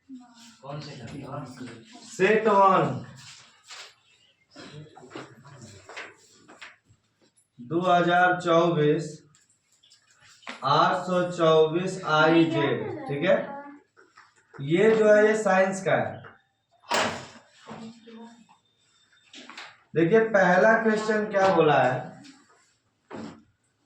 कौन से set 1 2024 824 IJ, ठीक है। ये जो है ये साइंस का है। देखिए पहला क्वेश्चन क्या बोला है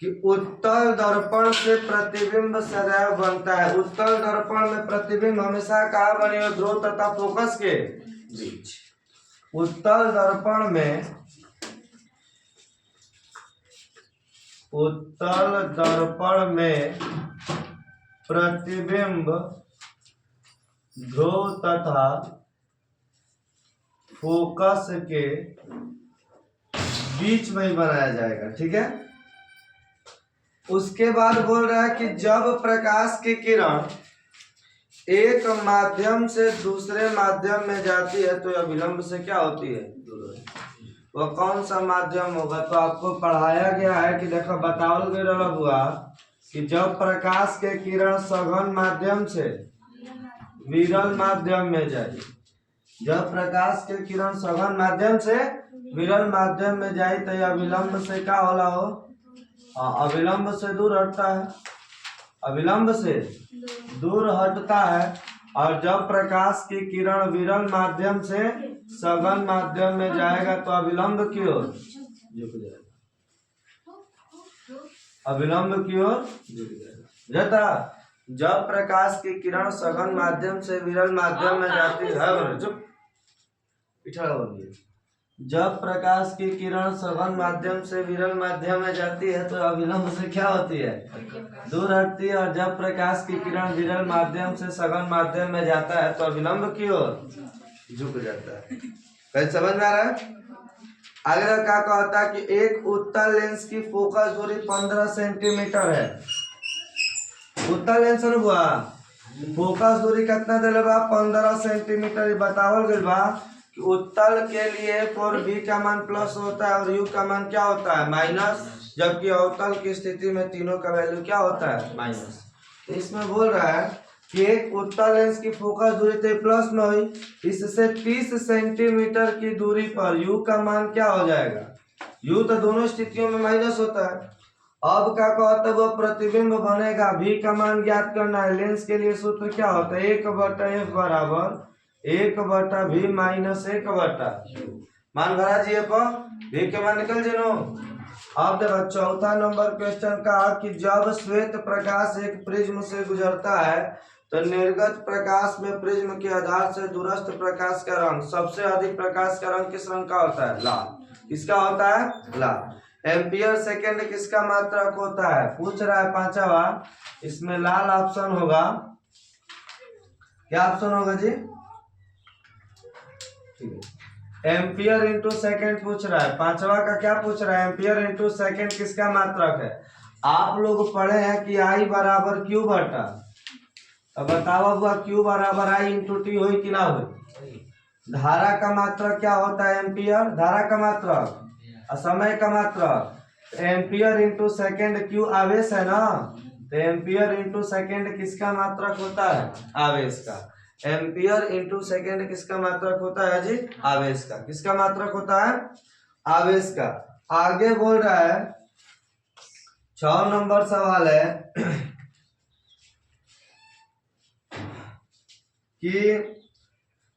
कि उत्तल दर्पण से प्रतिबिंब सदैव बनता है। उत्तल दर्पण में प्रतिबिंब हमेशा कहाँ बने हुए? ध्रुव तथा फोकस के बीच। उत्तल दर्पण में प्रतिबिंब ध्रुव तथा फोकस के बीच में ही बनाया जाएगा, ठीक है। उसके बाद बोल रहा है कि जब प्रकाश की किरण एक माध्यम से दूसरे माध्यम में जाती है तो यह विलंब से क्या होती है? वह कौन सा माध्यम होगा? तो आपको पढ़ाया गया है कि देखो बताओ गया हुआ कि जब प्रकाश के किरण सघन माध्यम से विरल माध्यम में जाए, जब प्रकाश के किरण सघन माध्यम से विरल माध्यम में जाए तो यह विलंब से क्या होला हो? अविलंब से दूर हटता है, अविलंब से दूर हटता है। और जब प्रकाश की किरण विरल माध्यम से सघन माध्यम में जाएगा तो अविलंब की ओर झुक जाएगा, अविलंब की ओर झुक जाएगा। जब प्रकाश की किरण सघन माध्यम से विरल माध्यम में जाती है, चुप पिछड़ा बोलिए। जब प्रकाश की किरण सघन माध्यम से विरल माध्यम में जाती है तो अविलंब से क्या होती है? दूर हटती है। और जब प्रकाश की किरण विरल माध्यम से सघन माध्यम में जाता है तो अविलंब की ओर झुक जाता है। कैसे समझ में आ रहा है? अगला क्या कहता है कि एक उत्तल लेंस की फोकस दूरी 15 सेंटीमीटर है। उत्तल लेंस हुआ फोकस दूरी कितना दिले बा? 15 सेंटीमीटर बतावल गइल बा। उत्तल के लिए फॉर बी का मान प्लस होता है और यू का मान क्या होता है? माइनस। जबकि अवतल की स्थिति में तीनों का वैल्यू क्या होता है? माइनस। इसमें बोल रहा है कि एक उत्तल लेंस की फोकस दूरी तो प्लस में हुई, इससे 30 सेंटीमीटर की दूरी पर यू का मान क्या हो जाएगा? यू तो दोनों स्थितियों में माइनस होता है। अब क्या कहता है? वो प्रतिबिंब बनेगा। भी का मान ज्ञात करना है। लेंस के लिए सूत्र क्या होता है? 1/f बराबर 1/v माइनस 1/u। मान भरा जी पर भी के मान निकल जानो। अब देखो चौथा नंबर क्वेश्चन का कि जब श्वेत प्रकाश एक प्रिज्म से गुजरता है तो निर्गत प्रकाश में प्रिज्म के आधार से दूरस्थ प्रकाश का रंग, सबसे अधिक प्रकाश का रंग किस रंग का होता है? लाल। किसका होता है? लाल। एम्पियर सेकेंड किसका मात्रक होता है? पूछ रहा है पांचवा। इसमें लाल ऑप्शन होगा। क्या ऑप्शन होगा जी? एम्पियर इंटू सेकेंड पूछ रहा है। पांचवा का क्या पूछ रहा है? एम्पियर इंटू सेकेंड किसका मात्रक है? आप लोग पढ़े हैं कि आई बराबर क्यू बटा। अब बताओ हुआ क्यू बराबर आई इंटू टी हो कि ना हो? धारा का मात्रक क्या होता है? एम्पियर। धारा का मात्रक समय का मात्रक। एम्पियर इंटू सेकेंड क्यू आवेश है ना, तो एम्पियर इंटू सेकेंड किसका मात्रक होता है? आवेश का। एम्पियर इंटू सेकेंड किसका मात्रक होता है जी? आवेश का। किसका मात्रक होता है? आवेश का। आगे बोल रहा है 6 नंबर सवाल है कि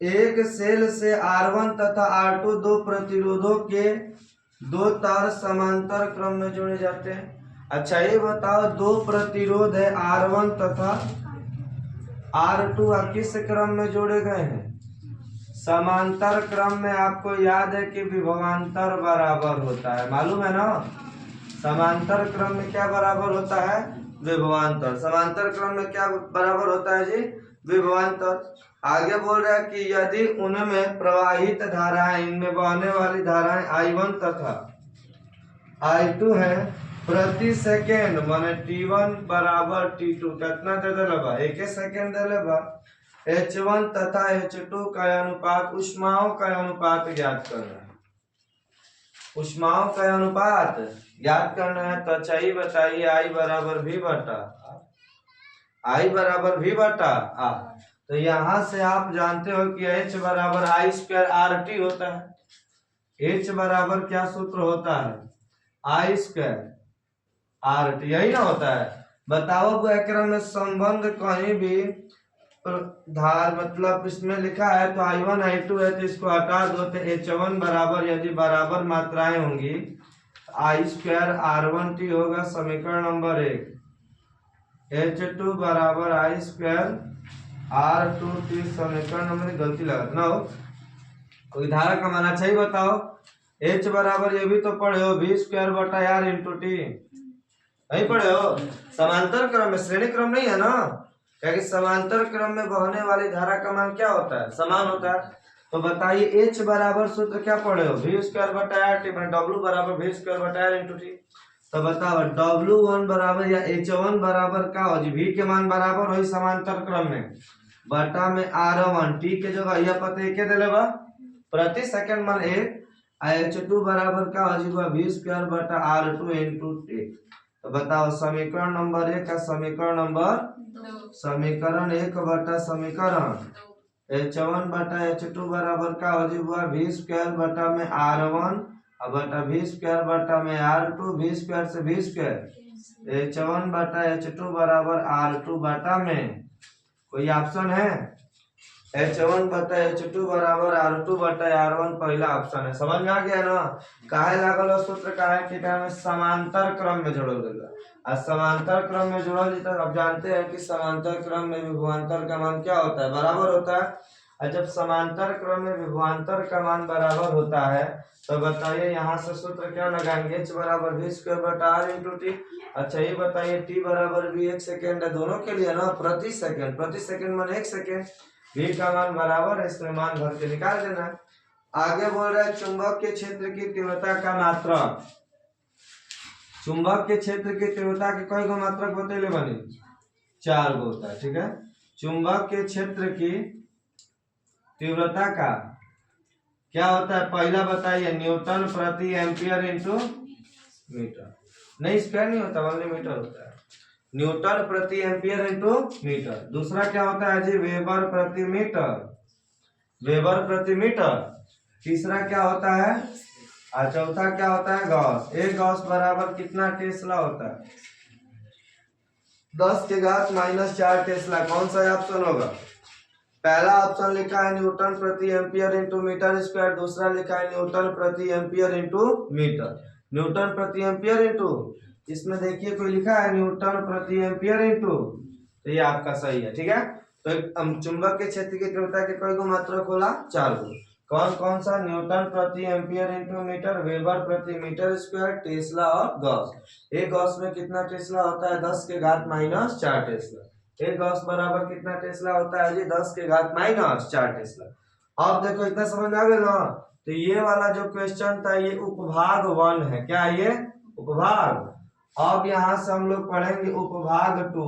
एक सेल से R1 तथा R2 दो प्रतिरोधों के दो तार समांतर क्रम में जोड़े जाते हैं। अच्छा ये बताओ दो प्रतिरोध है R1 तथा R2 किस क्रम में जोड़े गए हैं? समांतर क्रम में। आपको याद है कि विभवांतर बराबर होता है, मालूम है ना? समांतर क्रम में क्या बराबर होता है? विभवांतर। समांतर क्रम में क्या बराबर होता है जी? विभवांतर। आगे बोल रहा है कि यदि उनमें प्रवाहित धाराएं, इनमें बहने वाली धाराएं I1 तथा I2 है प्रति सेकेंड, माने T1 बराबर T2 कितना दे देगा? 1 सेकेंड दे लेगा। H1 तथा H2 का अनुपात, उष्माओं का अनुपात ज्ञात करना है। उष्माओं का अनुपात ज्ञात करना है। तो अच्छा ही बताइए I बराबर V बटा आ। तो यहाँ से आप जानते हो कि H बराबर आई स्क्वायर आर टी होता है। H बराबर क्या सूत्र होता है? आई स्क्वायर आर टी, यही ना होता है। बताओ व्याकरण में संबंध कहीं भी धार मतलब इसमें लिखा है तो I1 I2 है तो इसको हटा दो तो H1 बराबर यदि बराबर मात्राएं होंगी आई स्क्वायर R1T होगा समीकरण नंबर 1। H2 बराबर आई स्क्वायर R2T समीकरण नंबर, गलती लगा ना हो, कोई धारा का मान अच्छा ही बताओ। H बराबर ये भी तो पढ़े हो V स्क्वायर बटा R इंटू टी, नहीं पढ़े हो? समांतर क्रम में, श्रेणी क्रम नहीं है ना, क्योंकि समांतर क्रम में बहने वाली धारा का मान क्या होता है? समान होता है। तो बताइए H बराबर सूत्र क्या पढ़े हो? V स्क्वायर बटा R टी, W बराबर V स्क्वायर बटा R इंटू टी। तो बताओ W1 बराबर या H1 बराबर क्या हो जी? V के मान बराबर हो समांतर क्रम में बटा में R1 टी के जगह यह पता है के दे लेगा प्रति सेकंड मान 1। H2 बराबर क्या हो जाएगा? V स्क्वायर बटा R2 इंटू टी। तो बताओ समीकरण नंबर 1 का समीकरण नंबर 2, समीकरण 1 बटा समीकरण H1 बटा H2 बराबर क्या हो जाएगा? V स्क्वायर बटा में R1 बटा V स्क्वायर बटा में R2, V स्क्वायर से V स्क्वायर, H1 बटा H2 बराबर R2 बटा में, कोई ऑप्शन है? H1 बटा H2 बराबर R2 बटा R1 पहला ऑप्शन है। समझ में आ गया ना? काहे लागल सूत्र का है कि में समांतर क्रम में जोड़ल गया और समांतर क्रम में जोड़ल जाता है। अब जानते हैं कि समांतर क्रम में विभवांतर का मान क्या होता है? बराबर होता है। और जब समांतर क्रम में विभवांतर का मान बराबर होता है तो बताइए यहाँ से सूत्र क्या लगाएंगे? H बराबर V स्क्वायर बटा R इंटू टी। अच्छा ये बताइए T बराबर V 1 सेकेंड है दोनों के लिए ना, प्रति सेकंड, प्रति सेकंड मान 1 सेकेंड, V का मान बराबर है, इसमें मान भर के निकाल देना है। आगे बोल रहा है चुंबक के क्षेत्र की तीव्रता का मात्रक। चुंबक के क्षेत्र की तीव्रता के कई गो मात्रक बतेले बनी? 4 गो होता है, ठीक है। चुंबक के क्षेत्र की तीव्रता का क्या होता है? पहला बताइए न्यूटन प्रति एम्पियर इंटू मीटर, नहीं स्क्वायर नहीं होता, ओनली मीटर होता है। न्यूटन प्रति एम्पियर इंटू मीटर। दूसरा क्या होता है जी? वेबर प्रति मीटर, वेबर प्रति मीटर। तीसरा क्या होता है? और चौथा क्या होता है? गॉस। एक गॉस बराबर कितना टेस्ला होता है? 10 के घात माइनस 4 टेस्ला। कौन सा ऑप्शन होगा? पहला ऑप्शन लिखा है न्यूटन प्रति एम्पियर इंटू मीटर स्क्वायर, दूसरा लिखा है न्यूटन प्रति एम्पियर इंटू मीटर। न्यूटन प्रति एम्पियर इंटू, इसमें देखिए कोई लिखा है न्यूटन प्रति एम्पियर इंटू, तो ये आपका सही है, ठीक है। तो चुंबक के क्षेत्र की तीव्रता के कई गो मात्रक होला? 4 गो। कौन कौन सा? न्यूटन प्रति एम्पियर इंटू मीटर, वेबर प्रति मीटर स्क्वायर, टेस्ला और गॉस। एक गॉस में कितना टेस्ला होता है? 10 के घात माइनस 4 टेस्ला। एक गॉस बराबर कितना टेस्ला होता है जी? 10 के घात माइनस 4 टेस्ला। अब देखो इतना समझ में आ गया ना? तो ये वाला जो क्वेश्चन था ये उपभाग 1 है। क्या ये? उपभाग। अब यहाँ से हम लोग पढ़ेंगे उपभाग 2।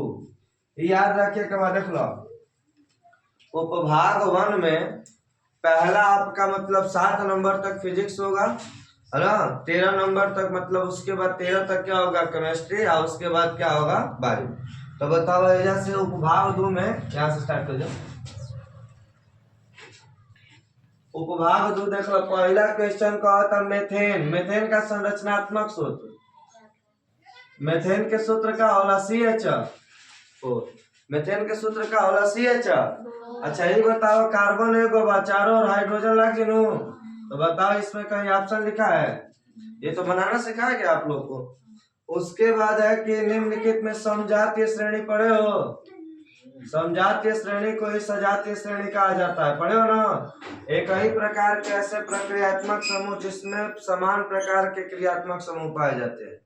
याद रखिए के बाद देख लो, उपभाग 1 में पहला आपका मतलब 7 नंबर तक फिजिक्स होगा, है ना। 13 नंबर तक मतलब उसके बाद 13 तक क्या होगा? केमिस्ट्री, और उसके बाद क्या होगा? बायो। तो बताओ यहाँ से उपभाग 2 में, यहाँ से स्टार्ट कर जाओ। उपभाग 2 देखो, पहला क्वेश्चन का था मेथेन। मेथेन का संरचनात्मक सूत्र, मेथेन के सूत्र का होला CH4। मेथेन के सूत्र का होला CH4। अच्छा ये बताओ कार्बन एगो बा, चारों और हाइड्रोजन लग जिनू, तो बताओ इसमें कहीं ऑप्शन लिखा है? ये तो बनाना सिखाया गया आप लोग को। उसके बाद है कि निम्नलिखित में समजातीय श्रेणी पढ़े हो? समजातीय श्रेणी को ही सजातीय श्रेणी कहा जाता है, पढ़े हो ना। एक ही प्रकार के ऐसे प्रक्रियात्मक समूह जिसमें समान प्रकार के क्रियात्मक समूह पाए जाते हैं,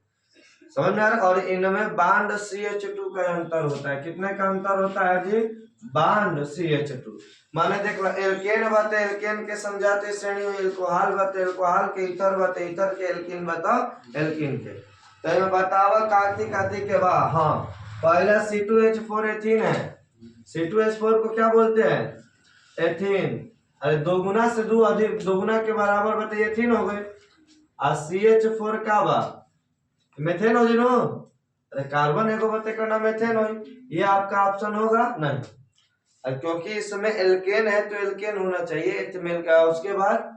समझ में आ रहा है। और इनमें बांड CH2 का अंतर होता है। कितने का अंतर होता है जी? Bond CH2। माने देख लो एल्केन बाते एल्केन के समजातीय श्रेणी में, एल्कोहल बाते एल्कोहल के, ईथर बाते ईथर के, एल्कीन बताओ एल्कीन के। तो मैं बतावा काती काती के बा। हाँ, पहला C2H4 एथीन है। C2H4 को क्या बोलते हैं? एथीन। अरे दो गुना से दो अधिक, दो गुना के बराबर बताइए एथीन हो गए। और CH4 का बा मेथेन हो जिनो। अरे कार्बन एगो बते का नाम मेथेन हो, ये आपका ऑप्शन होगा नहीं। क्योंकि इसमें एल्केन है तो एल्केन होना चाहिए, एथेमेल का, उसके बाद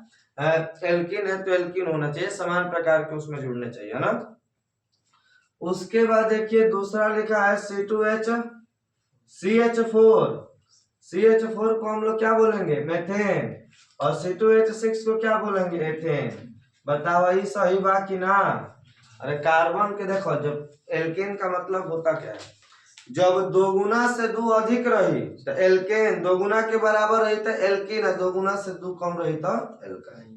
एल्किन है तो एल्किन होना चाहिए, समान प्रकार के उसमें जुड़ने चाहिए, है ना। उसके बाद देखिए दूसरा लिखा है C2H CH4। CH4 को हम लोग क्या बोलेंगे, मेथेन, और C2H6 को क्या बोलेंगे, एथेन। बताओ ये सही बा कि ना। अरे कार्बन के देखो, जब एल्केन का मतलब होता क्या है, जब दो गुना से दो अधिक रही तो एल्केन, दो गुना के बराबर रही तो एल्कीन है, दो गुना से दो कम रही तो एल्काइन।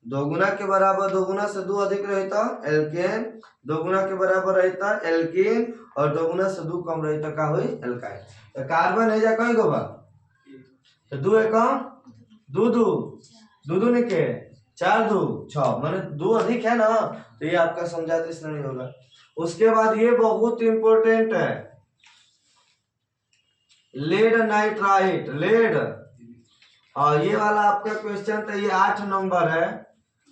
दो गुना के बराबर दो गुना से दो अधिक रही तो एल्केन, दो गुना के बराबर रही तो एल्कीन, और दो गुना से दो कम रही तो का हुई, एल्काइन। तो कार्बन है जा कई गो बा, तो दो एकम दो दो दो दो निके चार दो छह, माने दो अधिक है ना, तो ये आपका समझाते इसलिए नहीं होगा। उसके बाद ये बहुत इंपॉर्टेंट है, लेड नाइट्राइट, लेड, और ये वाला आपका क्वेश्चन था, ये 8 नंबर है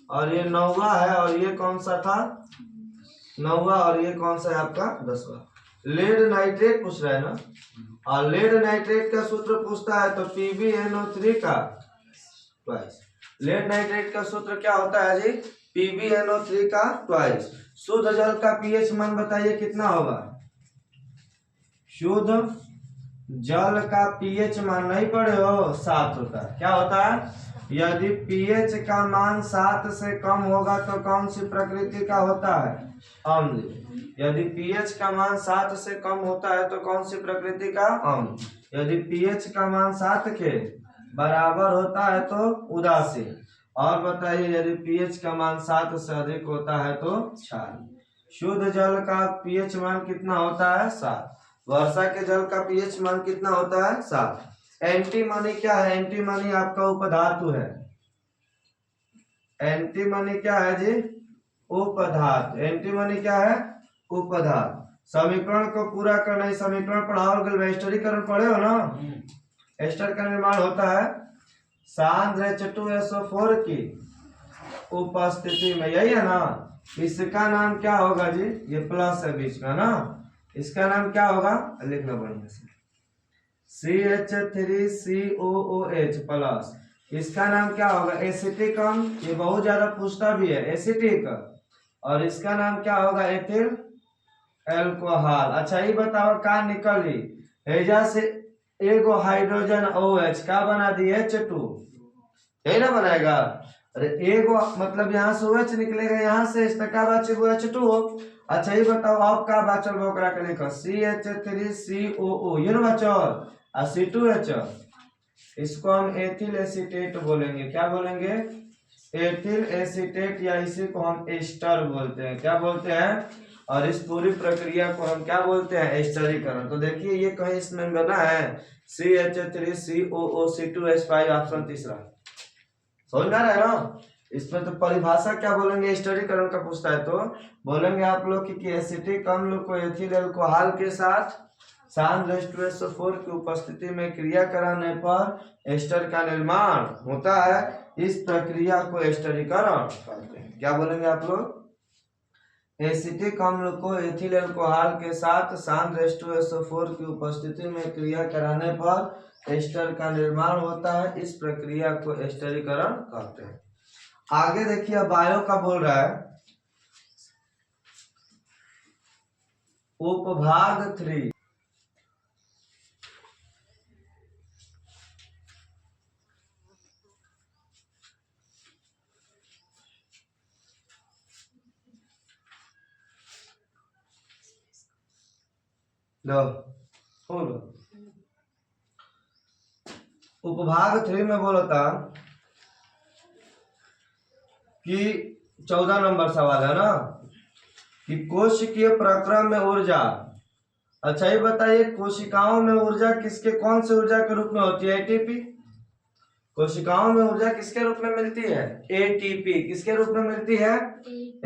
और ये 9वां है, और ये कौन सा था 9वां, और ये कौन सा है आपका 10वां। लेड नाइट्रेट पूछ रहा है ना, और लेड नाइट्रेट का सूत्र पूछता है तो PbNO3 का ट्वाइस। लेड नाइट्रेट का सूत्र क्या होता है जी, PbNO3 का ट्वाइस। शुद्ध जल का पीएच मान बताइए कितना होगा, शुद्ध जल का पीएच मान नहीं पढ़े हो, 7 होता है। क्या होता है, यदि पीएच का मान 7 से कम होगा तो कौन सी प्रकृति का होता है, अम्ल। यदि पीएच का मान 7 से कम होता है तो कौन सी प्रकृति का, अम्ल। यदि पीएच का मान 7 के बराबर होता है तो उदासीन। और बताइए यदि पीएच का मान 7 से अधिक होता है तो क्षारीय। शुद्ध जल का पीएच मान कितना होता है, 7। वर्षा के जल का पीएच मान कितना होता है, 7। एंटीमनी क्या है, एंटीमनी आपका उपधातु है। एंटीमनी क्या है जी, उपधातु। एंटीमनी क्या है, उपधातु। समीकरण को पूरा करना, समीकरण पढ़ाओ, स्टरीकरण पढ़े हो ना, एस्टर का निर्माण होता है सांद्र H2SO4 की उपस्थिति में, यही है ना। इसका नाम क्या होगा जी, ये प्लस है बीच में ना, इसका नाम क्या होगा, लिखना बढ़िया से, CH3COOH प्लस। इसका नाम क्या होगा, एसिटिक अम्ल, ये बहुत ज्यादा पूछता भी है, एसिटिक। और इसका नाम क्या होगा, एथिल एल्कोहल। अच्छा ये बताओ का निकली, एजा से एगो हाइड्रोजन OH का बना दी H2, यही ना बनाएगा। अरे एगो मतलब यहाँ से OH निकलेगा, यहाँ से इस का बचे वो H2 हो। अच्छा ये बताओ अब का बचल ओकरा के लिखो, CH3COO, ये ना बचल, और C2H, इसको हम एथिल एसीटेट बोलेंगे। क्या बोलेंगे, एथिल एसीटेट, या इसी को हम एस्टर बोलते हैं। क्या बोलते हैं, और इस पूरी प्रक्रिया को हम क्या बोलते हैं, एस्टरीकरण। तो देखिए ये कहीं इसमें बना है CH3COO2H5, ऑप्शन तीसरा। समझ में आ रहा है ना। इसमें तो परिभाषा क्या बोलेंगे, एस्टरीकरण का पूछता है तो बोलेंगे आप लोग कि एसिटिक अम्ल को एथिल एल्कोहल के साथ सांद्र H2SO4 की उपस्थिति में क्रिया कराने पर एस्टर का निर्माण होता है। इस प्रक्रिया को एस्टरीकरण कहते हैं। क्या बोलेंगे आप लोग, एसिटिक अम्ल को एथिल अल्कोहल के साथ सांद्र H2SO4 की उपस्थिति में क्रिया कराने पर एस्टर का निर्माण होता है। इस प्रक्रिया को एस्टरीकरण कहते हैं। आगे देखिए बायो का बोल रहा है, उपभाग 3, उपभाग 3 में बोला था कि 14 नंबर सवाल है ना, कि कोशिकीय प्रक्रम में ऊर्जा। अच्छा ये बताइए कोशिकाओं में ऊर्जा किसके, कौन से ऊर्जा के रूप में होती है, एटीपी। कोशिकाओं में ऊर्जा किसके रूप में मिलती है, एटीपी। किसके रूप में मिलती है,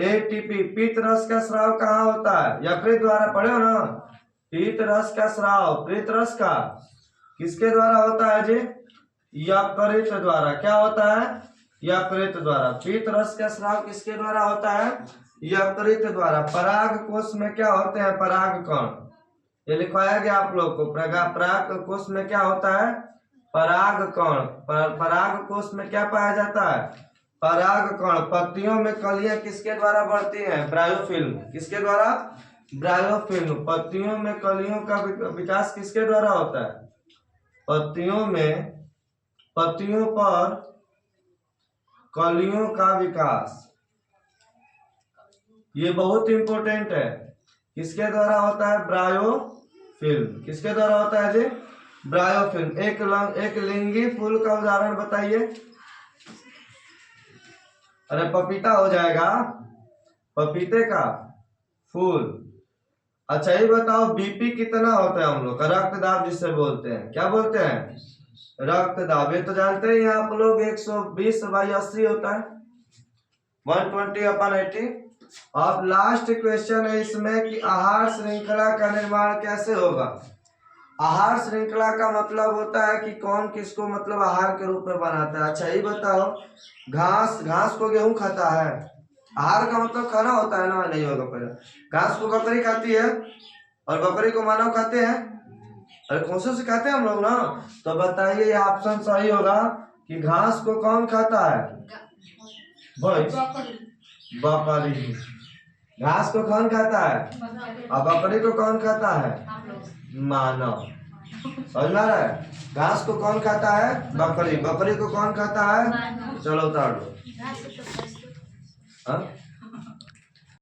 एटीपी। पीत रस का स्राव कहाँ होता है, यकृत द्वारा, पढ़े हो ना। पीत रस का स्राव, पीत रस का किसके द्वारा होता है जी, यकृत द्वारा। क्या होता है, यकृत द्वारा। पीत रस का स्राव किसके द्वारा होता है, यकृत द्वारा। पराग कोश में क्या होते हैं, पराग कण, ये लिखवाया गया आप लोग को। पराग कोश में क्या होता है? पराग कण। पराग कोश में क्या पाया जाता है? पराग कण। पत्तियों में कलियां किसके द्वारा बढ़ती हैं? ब्रायोफिल्म। किसके द्वारा? ब्रायोफिल्म। पत्तियों में कलियों का विकास किसके द्वारा होता है? पत्तियों पर कलियों का विकास, ये बहुत इंपॉर्टेंट है। किसके द्वारा होता है? ब्रायोफिल्म। किसके द्वारा होता है जी? ब्रायोफिल्म। एक लिंगी फूल का उदाहरण बताइए। अरे पपीता हो जाएगा, पपीते का फूल। अच्छा ये बताओ बीपी कितना होता है हम लोग का? रक्तदाब जिसे बोलते हैं, क्या बोलते हैं? रक्तदाब। ये तो जानते ही आप लोग 120/80 होता है, 120/80। अब लास्ट क्वेश्चन है इसमें कि आहार श्रृंखला का निर्माण कैसे होगा? आहार श्रृंखला का मतलब होता है कि कौन किसको मतलब आहार के रूप में बनाता है। अच्छा ये बताओ, घास को गेहूं खाता है? आहार का मतलब खाना होता है ना? नहीं होगा। पहले घास को बकरी खाती है और बकरी को मानव खाते हैं। अरे कौन से खाते हैं हम लोग ना? तो बताइए ये ऑप्शन सही होगा कि घास को कौन खाता है? बकरी। घास को कौन खाता है? और बकरी को कौन खाता है? मानव। समझ में आ रहा है? घास को कौन खाता है? बकरी। बकरी को कौन खाता है? चलो उतार दो। हाँ